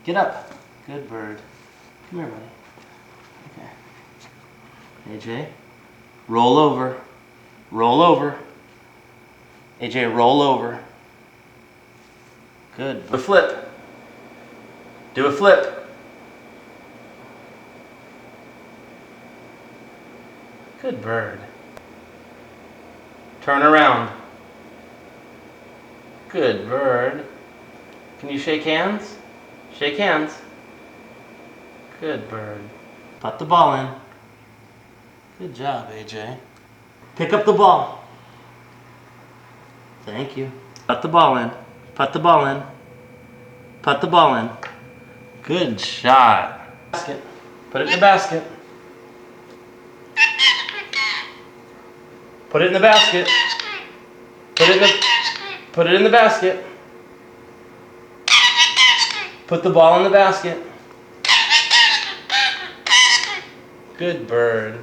Get up. Good bird. Come here, buddy. Okay. AJ, roll over. Roll over. AJ, roll over. Good. Do a flip. Do a flip. Good bird. Turn around. Good bird. Can you shake hands? Shake hands. Good bird. Put the ball in. Good job, AJ. Pick up the ball. Thank you. Put the ball in. Put the ball in. Put the ball in. Good shot. Basket. Put it in the basket. Put it in the basket. Put it in the basket. Put the ball in the basket. Good bird.